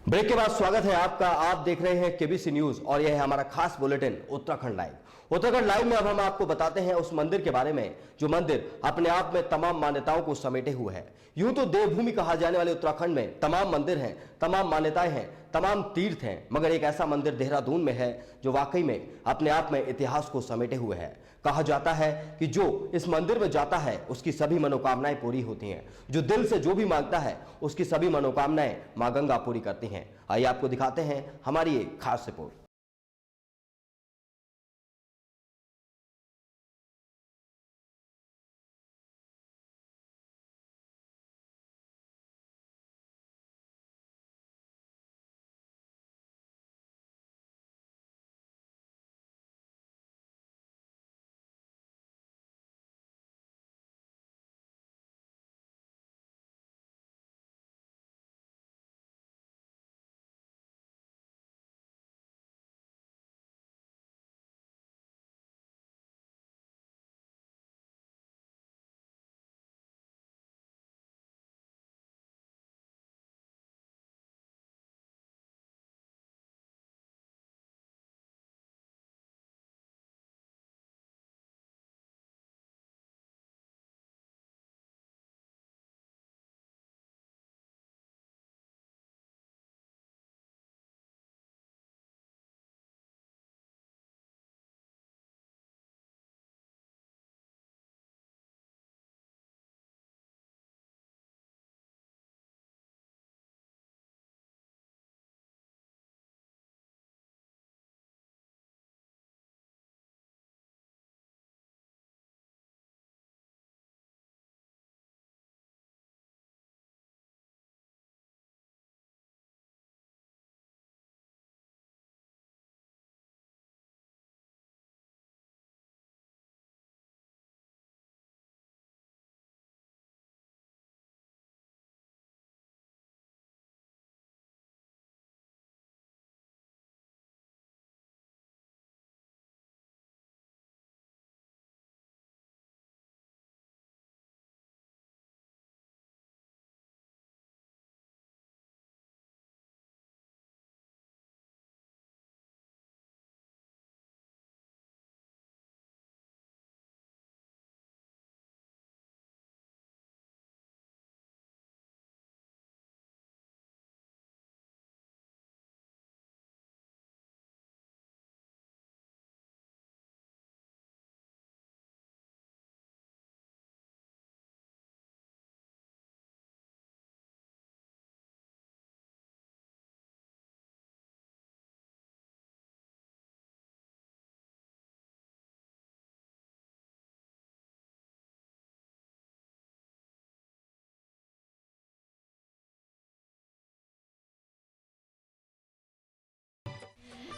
Break के बाद स्वागत है आपका। आप देख रहे हैं केबीसी न्यूज और यह है हमारा खास bulletin Uttarakhand live. Uttarakhand live में अब हम आपको बताते हैं उस मंदिर के बारे में जो मंदिर अपने आप में तमाम मान्यताओं को समेटे हुए है। यूं तो देवभूमि कहा जाने वाले उत्तराखंड में तमाम मंदिर हैं, तमाम मान्यताएं हैं, तमाम तीर्थ हैं, मगर एक ऐसा मंदिर देहरादून में है जो वाकई में अपने आप में इतिहास को समेटे हुए है। कहा जाता है कि जो इस मंदिर में जाता है उसकी सभी मनोकामनाएं पूरी होती हैं। जो दिल से जो भी मांगता है उसकी सभी मनोकामनाएं मां गंगा पूरी करती हैं। आइए आपको दिखाते हैं हमारी एक खास रिपोर्ट।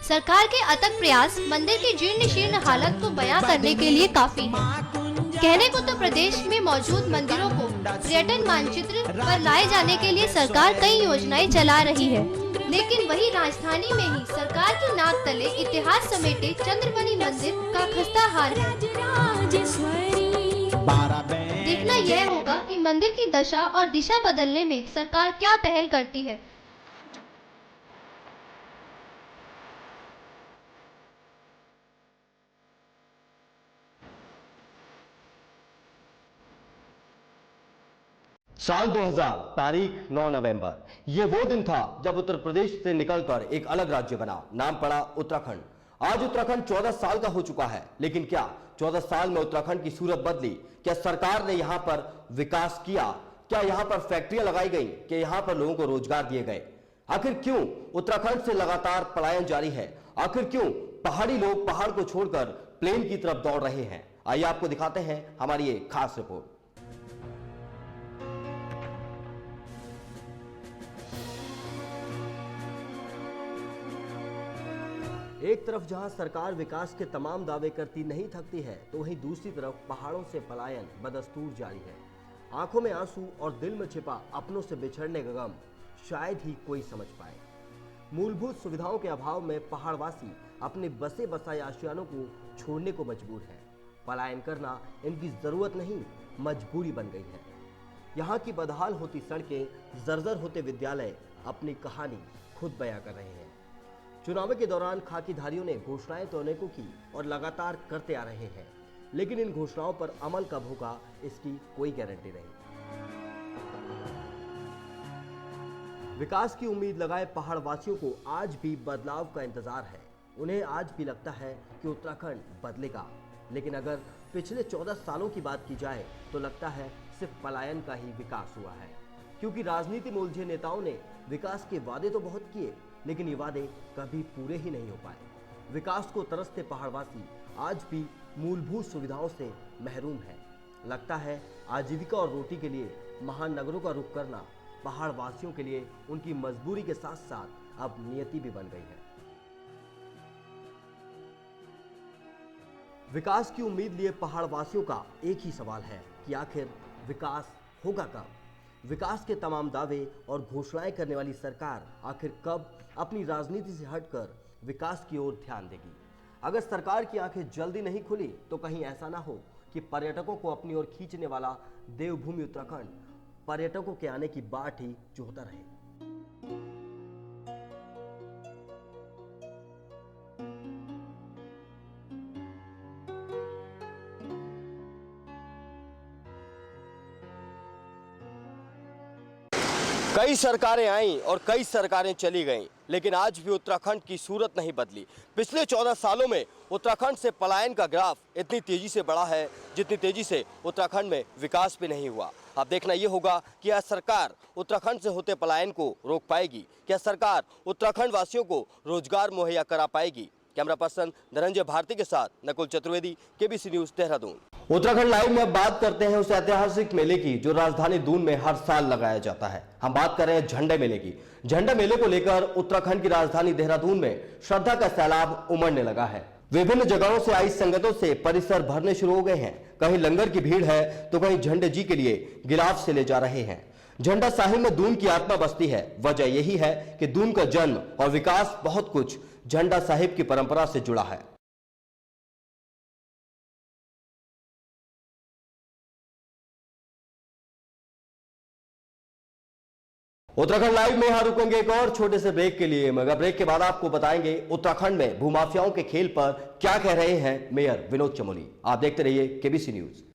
सरकार के अथक प्रयास मंदिर की जीर्ण शीर्ण हालत को बयां करने के लिए काफी है। कहने को तो प्रदेश में मौजूद मंदिरों को पर्यटन मानचित्र पर लाए जाने के लिए सरकार कई योजनाएं चला रही है, लेकिन वही राजधानी में ही सरकार की नाक तले इतिहास समेटे चंद्रमणि मंदिर का खस्ता हाल है। देखना यह होगा कि मंदिर की दशा और दिशा बदलने में सरकार क्या पहल करती है। साल 2000, तारीख 9 नवंबर। यह वो दिन था जब उत्तर प्रदेश से निकलकर एक अलग राज्य बना, नाम पड़ा उत्तराखंड। आज उत्तराखंड 14 साल का हो चुका है, लेकिन क्या 14 साल में उत्तराखंड की सूरत बदली? क्या सरकार ने यहां पर विकास किया? क्या यहां पर फैक्ट्रियां लगाई गई? क्या यहां पर लोगों को रोजगार दिए गए? आखिर क्यों उत्तराखंड से लगातार पलायन जारी है? आखिर क्यों पहाड़ी लोग पहाड़ को छोड़कर प्लेन की तरफ दौड़ रहे हैं? आइए आपको दिखाते हैं हमारी ये खास रिपोर्ट। एक तरफ जहां सरकार विकास के तमाम दावे करती नहीं थकती है, तो वहीं दूसरी तरफ पहाड़ों से पलायन बदस्तूर जारी है। आंखों में आंसू और दिल में छिपा अपनों से बिछड़ने का गम शायद ही कोई समझ पाए। मूलभूत सुविधाओं के अभाव में पहाड़वासी अपने बसे बसाए आशियानों को छोड़ने को मजबूर है। पलायन करना इनकी जरूरत नहीं, मजबूरी बन गई है। यहाँ की बदहाल होती सड़कें, जर्जर होते विद्यालय अपनी कहानी खुद बयां कर रहे हैं। चुनाव के दौरान खाकीधारियों ने घोषणाएं तो अनेकों की और लगातार करते आ रहे हैं, लेकिन इन घोषणाओं पर अमल कब होगा इसकी कोई गारंटी नहीं। विकास की उम्मीद लगाए पहाड़वासियों को आज भी बदलाव का इंतजार है। उन्हें आज भी लगता है कि उत्तराखंड बदलेगा, लेकिन अगर पिछले 14 सालों की बात की जाए तो लगता है सिर्फ पलायन का ही विकास हुआ है, क्योंकि राजनीति में उलझे नेताओं ने विकास के वादे तो बहुत किए, लेकिन ये वादे कभी पूरे ही नहीं हो पाए। विकास को तरसते पहाड़वासी आज भी मूलभूत सुविधाओं से महरूम है। लगता है आजीविका और रोटी के लिए महानगरों का रुख करना पहाड़वासियों के लिए उनकी मजबूरी के साथ साथ अब नियति भी बन गई है। विकास की उम्मीद लिए पहाड़वासियों का एक ही सवाल है कि आखिर विकास होगा कब? विकास के तमाम दावे और घोषणाएं करने वाली सरकार आखिर कब अपनी राजनीति से हटकर विकास की ओर ध्यान देगी? अगर सरकार की आंखें जल्दी नहीं खुली तो कहीं ऐसा ना हो कि पर्यटकों को अपनी ओर खींचने वाला देवभूमि उत्तराखंड पर्यटकों के आने की बाट ही जोहता रहे। कई सरकारें आईं और कई सरकारें चली गईं, लेकिन आज भी उत्तराखंड की सूरत नहीं बदली। पिछले 14 सालों में उत्तराखंड से पलायन का ग्राफ इतनी तेजी से बढ़ा है जितनी तेजी से उत्तराखंड में विकास भी नहीं हुआ। अब देखना यह होगा कि क्या सरकार उत्तराखंड से होते पलायन को रोक पाएगी? क्या सरकार उत्तराखंड वासियों को रोजगार मुहैया करा पाएगी? कैमरा पर्सन धनंजय भारती के साथ Nakul Chaturvedi, KBC news, Dehradun. Uttarakhand live में अब बात करते हैं उस ऐतिहासिक मेले की जो राजधानी दून में हर साल लगाया जाता है। हम बात कर रहे हैं झंडे मेले की। झंडे मेले को लेकर उत्तराखंड की राजधानी देहरादून में श्रद्धा का सैलाब उमड़ने लगा है। विभिन्न जगहों से आई संगतों से परिसर भरने शुरू हो गए हैं। कहीं लंगर की भीड़ है तो कहीं झंडे जी के लिए गिलाफ से ले जा रहे हैं। झंडा साहिब में दून की आत्मा बसती है। वजह यही है कि दून का जन्म और विकास बहुत कुछ झंडा साहिब की परंपरा से जुड़ा है। उत्तराखंड लाइव में यहां रुकेंगे एक और छोटे से ब्रेक के लिए, मगर ब्रेक के बाद आपको बताएंगे उत्तराखंड में भूमाफियाओं के खेल पर क्या कह रहे हैं मेयर विनोद चमोली। आप देखते रहिए केबीसी न्यूज।